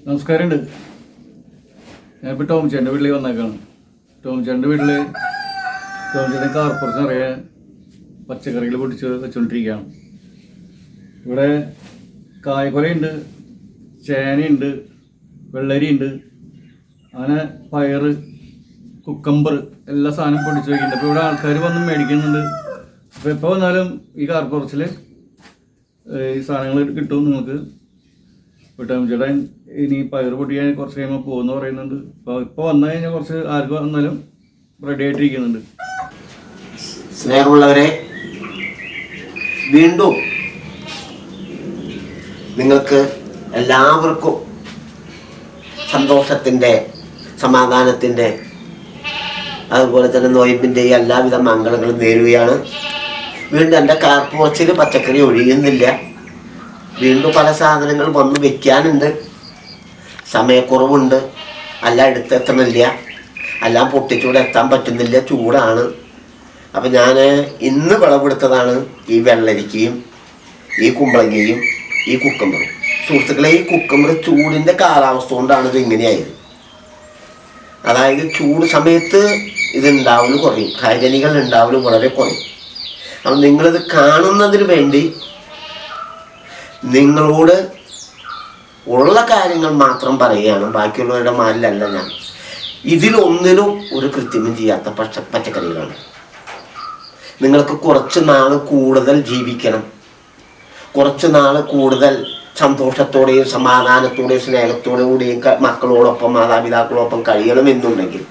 നമസ്കാരമുണ്ട്. ഞാനിപ്പോൾ ടോമിച്ചേൻ്റെ വീട്ടിൽ വന്നേക്കാണ്. ടോമിച്ചേൻ്റെ വീട്ടിൽ ടോമിച്ചേൻ്റെ കാർപ്പുറത്ത് നിറയെ പച്ചക്കറികൾ പൊടിച്ച് വെച്ചുകൊണ്ടിരിക്കുകയാണ്. ഇവിടെ കായ്ക്കൊലയുണ്ട്, ചേനയുണ്ട്, വെള്ളരിയുണ്ട്, അങ്ങനെ പയർ, കുക്കമ്പർ എല്ലാ സാധനം പൊടിച്ച് വയ്ക്കുന്നുണ്ട്. അപ്പോൾ ഇവിടെ ആൾക്കാർ വന്ന് മേടിക്കുന്നുണ്ട്. അപ്പോൾ എപ്പോൾ വന്നാലും ഈ കാർപ്പുറത്തിൽ ഈ സാധനങ്ങൾ കിട്ടും നിങ്ങൾക്ക്. ടോമിച്ചേട്ടൻ ഇനി പയർ പൊട്ടിക്കാൻ കുറച്ച് കഴിയുമ്പോൾ പോകുമെന്ന് പറയുന്നുണ്ട്. അപ്പോൾ ഇപ്പോൾ വന്നു കഴിഞ്ഞാൽ കുറച്ച് ആർക്ക് വന്നാലും റെഡി ആയിട്ടിരിക്കുന്നുണ്ട്. സ്നേഹമുള്ളവരെ, വീണ്ടും നിങ്ങൾക്ക് എല്ലാവർക്കും സന്തോഷത്തിൻ്റെ, സമാധാനത്തിൻ്റെ, അതുപോലെ തന്നെ നൊയമ്പിൻ്റെ എല്ലാവിധ മംഗളങ്ങളും നേരുകയാണ്. വീണ്ടും എൻ്റെ കാർപ്പുറച്ചിൽ പച്ചക്കറി ഒഴിയുന്നില്ല. വീണ്ടും പല സാധനങ്ങൾ വന്ന് വെക്കാനുണ്ട്. സമയക്കുറവുണ്ട്. എല്ലാം എടുത്തെത്തണില്ല, എല്ലാം പൊട്ടിച്ചൂടെ എത്താൻ പറ്റുന്നില്ല, ചൂടാണ്. അപ്പം ഞാൻ ഇന്ന് വിളവെടുത്തതാണ് ഈ വെള്ളരിക്കയും ഈ കുമ്പളങ്ങയും ഈ കുക്കമ്പറും. സുഹൃത്തുക്കളെ, ഈ കുക്കമ്പർ ചൂടിൻ്റെ കാലാവസ്ഥ കൊണ്ടാണ് ഇത് ഇങ്ങനെയായത്. അതായത് ചൂട് സമയത്ത് ഇത് ഉണ്ടാവലും കുറയും, കായ്കനികൾ ഉണ്ടാവലും വളരെ കുറയും. അപ്പം നിങ്ങളിത് കാണുന്നതിന് വേണ്ടി നിങ്ങളോട് ഉള്ള കാര്യങ്ങൾ മാത്രം പറയുകയാണ്. ബാക്കിയുള്ളവരുടെ മാലിലല്ല ഞാൻ. ഇതിലൊന്നിനും ഒരു കൃത്രിമം ചെയ്യാത്ത പച്ചക്കറികളാണ്. നിങ്ങൾക്ക് കുറച്ച് നാൾ കൂടുതൽ ജീവിക്കണം, കുറച്ച് നാൾ കൂടുതൽ സന്തോഷത്തോടെയും സമാധാനത്തോടെയും സ്നേഹത്തോടു കൂടിയും മക്കളോടൊപ്പം മാതാപിതാക്കളോടൊപ്പം കഴിയണമെന്നുണ്ടെങ്കിൽ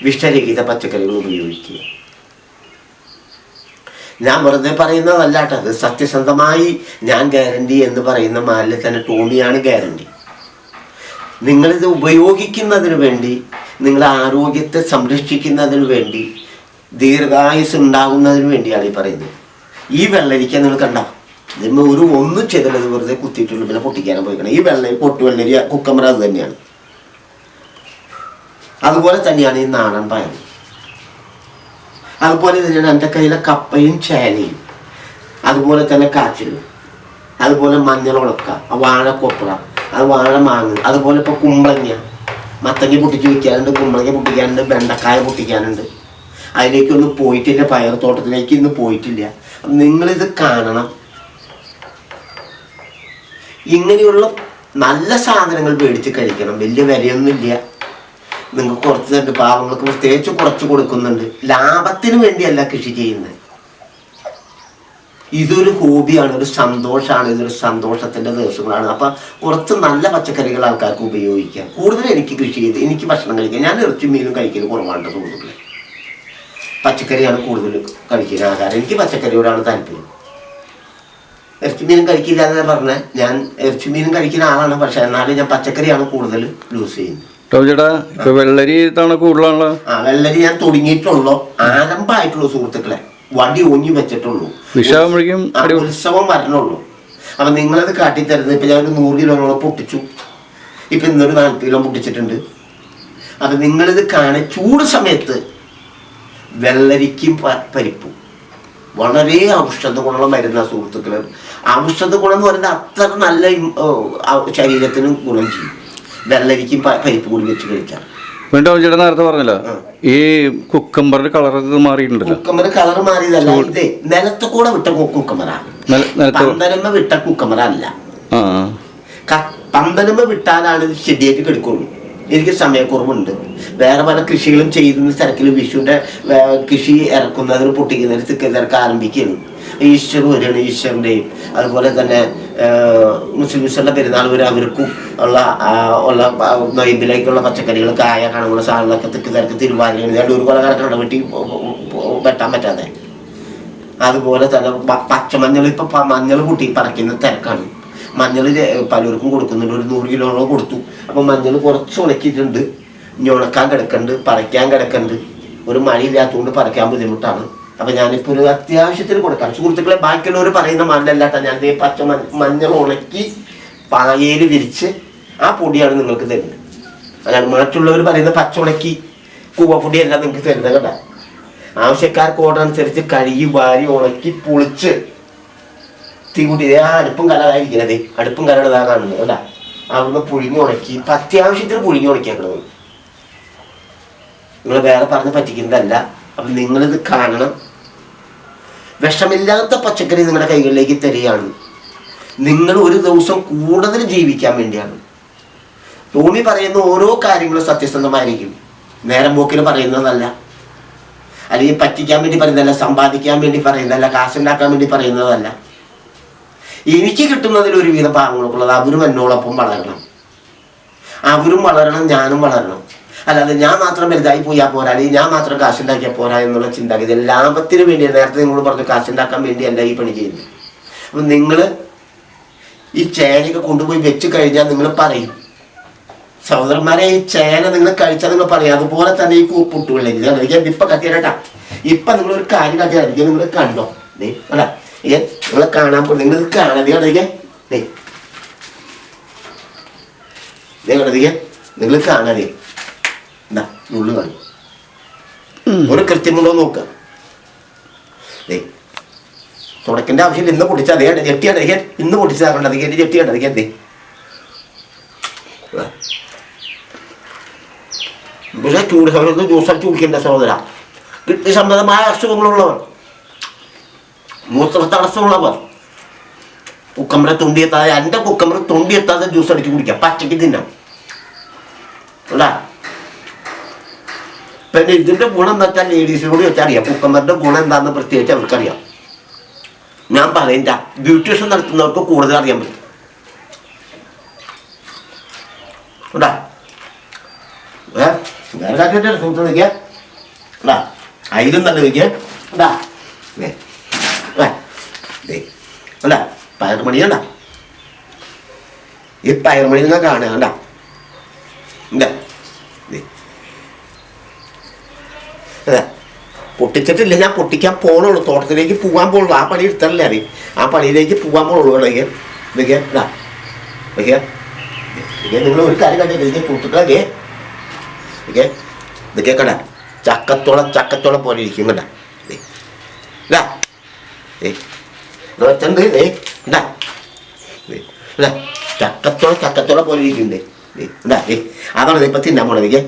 വിഷരഹിത പച്ചക്കറികൾ ഉപയോഗിക്കുക. ഞാൻ വെറുതെ പറയുന്നതല്ല കേട്ടോ, അത് സത്യസന്ധമായി ഞാൻ ഗ്യാരണ്ടി എന്ന് പറയുന്ന മാലിൽ തന്നെ ടോമിയാണ് ഗ്യാരണ്ടി. നിങ്ങളിത് ഉപയോഗിക്കുന്നതിന് വേണ്ടി, നിങ്ങളുടെ ആരോഗ്യത്തെ സംരക്ഷിക്കുന്നതിന് വേണ്ടി, ദീർഘായുസ് ഉണ്ടാകുന്നതിന് വേണ്ടിയാണ് ഈ പറയുന്നത്. ഈ വെള്ളരിക്ക നിങ്ങൾ കണ്ട, ഇതിന് ഒന്നും ചെയ്തില്ല, വെറുതെ കുത്തിയിട്ടുള്ളൂ, പിന്നെ പൊട്ടിക്കാനും പോയിക്കണം. ഈ വെള്ളരി കുക്കമ്പർ അത് തന്നെയാണ്. അതുപോലെ തന്നെയാണ് ഈ നാടൻ പയർ. അതുപോലെ തന്നെയാണ് എൻ്റെ കയ്യിലെ കപ്പയും ചേനയും, അതുപോലെ തന്നെ കാച്ചിലും, അതുപോലെ മഞ്ഞളുളക്ക, വാഴക്കൊപ്ര, അത് വാഴ മാങ്ങ, അതുപോലെ ഇപ്പോൾ കുമ്പളങ്ങ, മത്തങ്ങ പൊട്ടിച്ച് വയ്ക്കാനുണ്ട്, കുമ്പളങ്ങ പൊട്ടിക്കാനുണ്ട്, വെണ്ടക്കായ പൊട്ടിക്കാനുണ്ട്. അതിലേക്കൊന്നും പോയിട്ടില്ല, പയർ തോട്ടത്തിലേക്ക് ഇന്ന് പോയിട്ടില്ല. നിങ്ങളിത് കാണണം. ഇങ്ങനെയുള്ള നല്ല സാധനങ്ങൾ മേടിച്ച് കഴിക്കണം. വലിയ വിലയൊന്നുമില്ല. നിങ്ങൾക്ക് കുറച്ച് തണ്ട് പാവങ്ങൾക്ക് പ്രത്യേകിച്ച് കുറച്ച് കൊടുക്കുന്നുണ്ട്. ലാഭത്തിന് വേണ്ടിയല്ല കൃഷി ചെയ്യുന്നത്. ഇതൊരു ഹോബിയാണ്, ഒരു സന്തോഷമാണ്, ഇതൊരു സന്തോഷത്തിൻ്റെ ദിവസങ്ങളാണ്. അപ്പം കുറച്ച് നല്ല പച്ചക്കറികൾ ആൾക്കാർക്ക് ഉപയോഗിക്കാം. കൂടുതൽ എനിക്ക് കൃഷി ചെയ്ത് എനിക്ക് ഭക്ഷണം കഴിക്കാം. ഞാൻ ഇറച്ചി മീനും കഴിക്കുന്നത് കുറവാണ് സുഹൃത്തുക്കളെ. പച്ചക്കറിയാണ് കൂടുതൽ കഴിക്കുന്ന ആൾക്കാർ. എനിക്ക് പച്ചക്കറിയോടാണ് താല്പര്യം. ഇറച്ചി മീനും കഴിക്കില്ല എന്നാണ് പറഞ്ഞത്. ഞാൻ ഇറച്ചി മീനും കഴിക്കുന്ന ആളാണ്, പക്ഷേ എന്നാലും ഞാൻ പച്ചക്കറിയാണ് കൂടുതൽ യൂസ് ചെയ്യുന്നത്. വെള്ളരി തവണ കൂടുതലാണല്ലോ. വെള്ളരി ഞാൻ തുടങ്ങിയിട്ടുള്ളൂ, ആരംഭമായിട്ടുള്ളൂ സുഹൃത്തുക്കളെ. വടി ഓങ്ങി വെച്ചിട്ടുള്ളൂ, ഉത്സവം വരണുള്ളൂ. അപ്പം നിങ്ങളത് കാട്ടിത്തരുന്നത്. ഇപ്പം ഞാനൊരു 100 കിലോയോളം പൊട്ടിച്ചു. ഇപ്പം ഇന്നൊരു 40 കിലോ പൊട്ടിച്ചിട്ടുണ്ട്. അപ്പം നിങ്ങളിത് കാണാൻ ചൂട് സമയത്ത് വെള്ളരിക്കും പരിപ്പും വളരെ ഔഷധ ഗുണമുള്ള മരുന്ന സുഹൃത്തുക്കളെ. ഔഷധ ഗുണം എന്ന് പറയുന്നത് അത്ര നല്ല ശരീരത്തിന് ഗുണം ചെയ്യും. വെള്ളരിക്കും പരിപ്പ് കൂടി വെച്ച് കഴിക്കാം. നേരത്തെ പറഞ്ഞല്ലോ, ഈ കുക്കമ്പറിന്റെ കളർ മാറിയിട്ടുണ്ടല്ലോ. കുക്കമ്പർ കളർ മാറിയതല്ല, ഇതേ നിലത്ത് കൂടെ വിട്ട കുക്കമ്പറാണ്. പന്തലുമ്പ വിട്ട കുക്കമ്പറല്ല. പന്തലുമ്പ വിട്ടാലാണ് ഇത് ശരിയായിട്ട് കിടക്കുള്ളൂ. എനിക്ക് സമയക്കുറവുണ്ട്. വേറെ പല കൃഷികളും ചെയ്യുന്ന തിരക്കിൽ വിഷുവിൻ്റെ കൃഷി ഇറക്കുന്നതിന് പൊട്ടിക്കുന്നതിന് തിരക്ക് ആരംഭിക്കുകയാണ്. ഈസ്റ്റർ വരികയാണ്. ഈസ്റ്ററിൻ്റെയും അതുപോലെ തന്നെ മുസ്ലിംസുകളുടെ പെരുന്നാൾ വരെ അവർക്കും ഉള്ള നൊയമ്പിലേക്കുള്ള പച്ചക്കറികൾ, കായ, കണമുള്ള സാധനങ്ങളൊക്കെ തിരക്ക് തിരുവാതിരയാണ്. ഒരു കൊല കണക്കാണ് വെട്ടാൻ പറ്റാതെ. അതുപോലെ തന്നെ പച്ചമഞ്ഞൾ, ഇപ്പം മഞ്ഞൾ കൂട്ടി പറിക്കുന്ന തിരക്കാണ്. മഞ്ഞൾ പലർക്കും കൊടുക്കുന്നുണ്ട്. ഒരു 100 കിലോളം കൊടുത്തു. അപ്പം മഞ്ഞൾ കുറച്ച് ഉണക്കിയിട്ടുണ്ട്. ഇനി ഉണക്കാൻ കിടക്കുന്നുണ്ട്, പറിക്കാൻ കിടക്കുന്നുണ്ട്. ഒരു മഴയില്ലാത്തതുകൊണ്ട് പറിക്കാൻ ബുദ്ധിമുട്ടാണ്. അപ്പം ഞാനിപ്പോൾ ഒരു അത്യാവശ്യത്തിന് കൊടുക്കാം സുഹൃത്തുക്കളെ. ബാക്കിയുള്ളവർ പറയുന്ന മണ്ണല്ലാട്ട, ഞാൻ മഞ്ഞൾ ഉണക്കി പായയിൽ വിരിച്ച് ആ പൊടിയാണ് നിങ്ങൾക്ക് തരുന്നത്. അല്ലാണ്ട് മറ്റുള്ളവർ പറയുന്ന പച്ച ഉണക്കി കൂവപ്പൊടിയല്ല നിങ്ങൾക്ക് തരുന്നത് കേട്ടോ. ആവശ്യക്കാർക്ക് ഓർഡർ അനുസരിച്ച് കഴുകി വാരി ഉണക്കി പൊളിച്ച് തീ കൂട്ടി. ആ അടുപ്പും കലതായിരിക്കുന്നത്, അടുപ്പും കലടതാ കാണുന്നത് കേട്ടാ. അവിടുന്ന് പുഴുങ്ങി ഉണക്കി ഇപ്പം അത്യാവശ്യത്തിന് പുഴുങ്ങി ഉണക്കിയാക്കണം. നിങ്ങൾ വേറെ പറഞ്ഞ് പറ്റിക്കുന്നതല്ല. അപ്പം നിങ്ങളിത് കാണണം. വിഷമില്ലാത്ത പച്ചക്കറി നിങ്ങളുടെ കൈകളിലേക്ക് തരികയാണ്. നിങ്ങൾ ഒരു ദിവസം കൂടുതൽ ജീവിക്കാൻ വേണ്ടിയാണ്. ടോമി പറയുന്ന ഓരോ കാര്യങ്ങളും സത്യസന്ധമായിരിക്കും. നേരം പോക്കിന് പറയുന്നതല്ല, അല്ലെങ്കിൽ പറ്റിക്കാൻ വേണ്ടി പറയുന്നതല്ല, സമ്പാദിക്കാൻ വേണ്ടി പറയുന്നതല്ല, കാശുണ്ടാക്കാൻ വേണ്ടി പറയുന്നതല്ല. എനിക്ക് കിട്ടുന്നതിൽ ഒരുവിധം പാവങ്ങൾക്കുള്ളത് അവരും എന്നോടൊപ്പം വളരണം. അവരും വളരണം, ഞാനും വളരണം. അല്ലാതെ ഞാൻ മാത്രം വലുതായി പോയാൽ പോരാ, അല്ലെങ്കിൽ ഞാൻ മാത്രം കാശുണ്ടാക്കിയാൽ പോരാ എന്നുള്ള ചിന്താഗതി. ലാഭത്തിന് വേണ്ടിയാണ്. നേരത്തെ നിങ്ങളോട് പറഞ്ഞു കാശുണ്ടാക്കാൻ വേണ്ടിയല്ല ഈ പണി ചെയ്യുന്നത്. അപ്പം നിങ്ങൾ ഈ ചേനയൊക്കെ കൊണ്ടുപോയി വെച്ച് കഴിഞ്ഞാൽ നിങ്ങൾ പറയും, സഹോദരന്മാരെ ഈ ചേന നിങ്ങൾ കഴിച്ചാൽ നിങ്ങൾ പറയും. അതുപോലെ തന്നെ ഈ പുട്ടുകളിലേക്ക് ഇപ്പം കത്തിയാട്ടാ. ഇപ്പം നിങ്ങളൊരു കാര്യം കത്തിയായിരിക്കും. നിങ്ങൾ കണ്ടോ അല്ല നിങ്ങൾ കാണാൻ പോകും. നിങ്ങൾ കാണാതെ കണ്ടിരിക്കാൻ കണ്ടിരിക്കാൻ നിങ്ങൾ കാണാതെ എന്താ ഉള്ളു കാണും. ഒരു കൃത്യമുണ്ടോ നോക്കുക. തുടക്കേണ്ട ആവശ്യമില്ല. ഇന്ന് പൊട്ടിച്ചാൽ അതേ ജെട്ടിയാണ്ടിരിക്കാൻ. ഇന്ന് പൊട്ടിച്ചാൽ അതിലേക്ക് ജെട്ടിയാണ്ടിരിക്കാൻ. പക്ഷേ ചൂട് സമയത്ത് ജ്യൂസ് അടിച്ച് കുടിക്കേണ്ട സഹോദര. കിഡ്നി സംബന്ധമായ അസുഖങ്ങളുള്ളവർ, മൂത്ര തടസ്സമുള്ളവർ, കുക്കമ്പറ തൊണ്ടിയെത്താതെ എൻ്റെ കുക്കമ്പറ തൊണ്ടിയെത്താതെ ജ്യൂസ് അടിച്ച് കുടിക്കാം. പച്ചയ്ക്ക് തിന്നാം അല്ല. പിന്നെ ഇതിൻ്റെ ഗുണം എന്താ വെച്ചാൽ ലേഡീസിനോട് വെച്ചാൽ അറിയാം. കുക്കമ്പറിൻ്റെ ഗുണം എന്താണെന്ന് പ്രത്യേകിച്ച് അവർക്കറിയാം. ഞാൻ പറയില്ല, ബ്യൂട്ടീഷ്യൻ നടത്തുന്നവർക്ക് കൂടുതൽ അറിയാൻ പറ്റും. ഉണ്ടാ വേറെ കാര്യം സൂത്രം വയ്ക്കുക. ഉണ്ടാ അതിലും നല്ല വയ്ക്കുക. ഉണ്ടാ അല്ല പയർമണി കണ്ട. ഈ പയർമണി നിങ്ങൾ കാണുക കണ്ട. എന്താ അതെ പൊട്ടിച്ചിട്ടില്ല. ഞാൻ പൊട്ടിക്കാൻ പോകണുള്ളൂ. തോട്ടത്തിലേക്ക് പോകാൻ പോകുള്ളൂ. ആ പണി എടുത്തല്ലേ അറിയും. ആ പണിയിലേക്ക് പോകാൻ പോകുള്ളൂ. ഇതൊക്കെ ഇതൊക്കെ ഇതാ ഇതൊക്കെ നിങ്ങൾ ഒരു കാര്യം കണ്ടില്ല. ഇതൊക്കെ കൂട്ടുകളൊക്കെ ഓക്കെ ഇതൊക്കെ കണ്ട ചക്കത്തോളം പോലെ ഇരിക്കും കണ്ട. ഇതാ ചന്ത് ഇതാ ചക്കത്തോളം പോലെ ഇരിക്കുന്നുണ്ട്. ഇതാ അതാണ് ഇപ്പം തിന്നാൻ പോണതേ.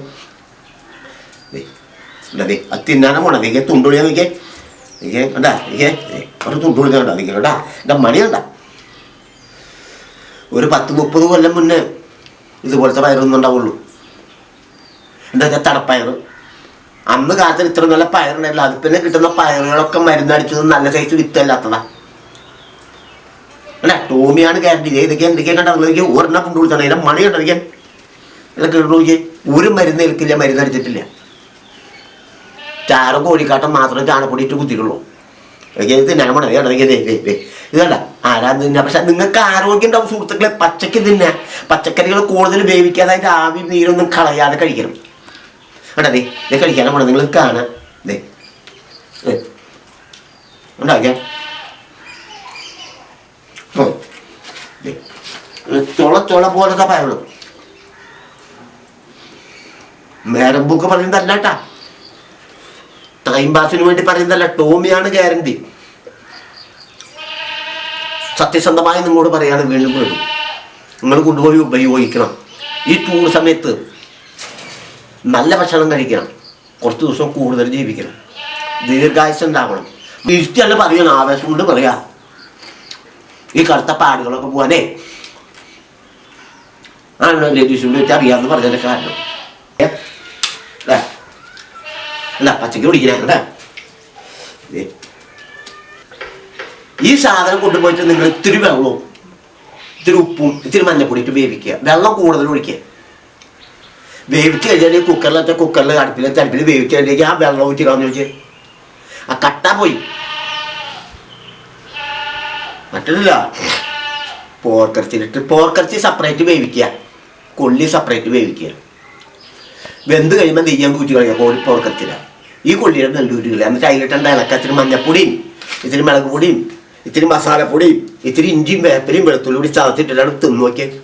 അത് തിന്നാനും പോണ നീക്കെ തുണ്ടുളിയാ നീക്കെ കണ്ടാ നീക്കെ ഒരു തുണ്ടുളി കണ്ടാ നീക്കെ കേട്ടാ. എൻ്റെ മണി കണ്ട. ഒരു 10-30 കൊല്ലം മുന്നേ ഇതുപോലത്തെ പയറൊന്നും ഉണ്ടാവുള്ളൂ. എന്താ വെച്ചാൽ തടപ്പയർ. അന്ന് കാലത്തിൽ ഇത്ര നല്ല പയറുണ്ടല്ലോ. അത് പിന്നെ കിട്ടുന്ന പയറുകളൊക്കെ മരുന്നടിച്ചത് നല്ല സൈസ് വിത്തല്ലാത്തതാ അല്ല. ടോമിയാണ് ഗ്യാരണ്ടി. ഇതൊക്കെ എന്തൊക്കെയാ കണ്ടത്. ഒരെണ്ണം കൊണ്ടു കൊടുത്താണ്. അതിൻ്റെ മണി കണ്ടിരിക്കാൻ ഇതൊക്കെ ഇടു നോക്കിയേ. ഒരു മരുന്ന് ഏൽക്കില്ല, മരുന്നടിച്ചിട്ടില്ല. ചാരം കോഴിക്കാട്ടം മാത്രം ചാണപ്പൊടി ഇട്ട് കുത്തിയിട്ടുള്ളൂ. തിന്നാൻ പോണേ ഇതല്ല ആരാന്ന് തിന്നാ. പക്ഷെ നിങ്ങൾക്ക് ആരോഗ്യം ഉണ്ടാവും സുഹൃത്തുക്കളെ. പച്ചക്ക് തിന്നാ. പച്ചക്കറികൾ കൂടുതൽ വേവിക്കാതെ അതിൻ്റെ ആവി നീരൊന്നും കളയാതെ കഴിക്കണം. കേട്ടാ ഇത് കഴിക്കാനും പോണേ. നിങ്ങൾ കാണാം ഉണ്ടാക്കിയ ചൊള പോലത്തെ പയറുള്ളൂ. നേരമ്പൊക്കെ പറയുന്നതല്ല കേട്ടാ. ടൈം പാസിന് വേണ്ടി പറയുന്നതല്ല. ടോമിയാണ് ഗ്യാരണ്ടി. സത്യസന്ധമായി നിങ്ങളോട് പറയാണ്. വീണ്ടും നിങ്ങൾ കൊണ്ടുപോയി ഉപയോഗിക്കണം. ഈ ടൂർ സമയത്ത് നല്ല ഭക്ഷണം കഴിക്കണം. കുറച്ച് ദിവസം കൂടുതൽ ജീവിക്കണം. ദീർഘായുസ് ഉണ്ടാവണം. ഇഷ്ടമല്ല പറയണം. ആവേശം കൊണ്ട് പറയാ. ഈ കറുത്ത പാടുകളൊക്കെ പോവാനേ ആണ് ലേഡീസിനോട് വെച്ച് അറിയാമെന്ന് പറഞ്ഞതിന്റെ കാരണം. അല്ല പച്ചക്ക് കുടിക്കണേ. ഈ സാധനം കൊണ്ടുപോയിട്ട് നിങ്ങൾ ഇത്തിരി വെള്ളവും ഇത്തിരി ഉപ്പും ഇത്തിരി മഞ്ഞപ്പൊടി ഇട്ട് വേവിക്കുക. വെള്ളം കൂടുതൽ ഒഴിക്കുക. വേവിച്ച് കഴിഞ്ഞാൽ കുക്കറിൽ അടുപ്പിൽ വേവിച്ച് കഴിഞ്ഞാൽ ആ വെള്ളം ഒഴിച്ച് കളഞ്ഞു വെച്ച് ആ കട്ട പോയി. മറ്റൊന്നുമില്ല. പോർക്കിറച്ചി സെപ്പറേറ്റ് വേവിക്കുക. കൊള്ളി സെപ്പറേറ്റ് വേവിക്കുക. വെന്ത് കഴിയുമ്പോൾ നെയ്യാൻ കൂറ്റി കളയുക. പോർക്കിറച്ചില്ല ഈ കൊള്ളിയുടെ നെല്ലൂറ്റി കളയുക. എന്നിട്ട് അതിലിട്ടുണ്ട് ഇളക്ക ഇത്തിരി മഞ്ഞപ്പൊടിയും ഇത്തിരി മുളക് പൊടിയും ഇത്തിരി മസാലപ്പൊടിയും ഇത്തിരി ഇഞ്ചിയും വേപ്പരയും വെളുത്തുള്ളി കൂടി ചതച്ചിട്ടിട്ടാണ് തിന്നു നോക്കിയത്.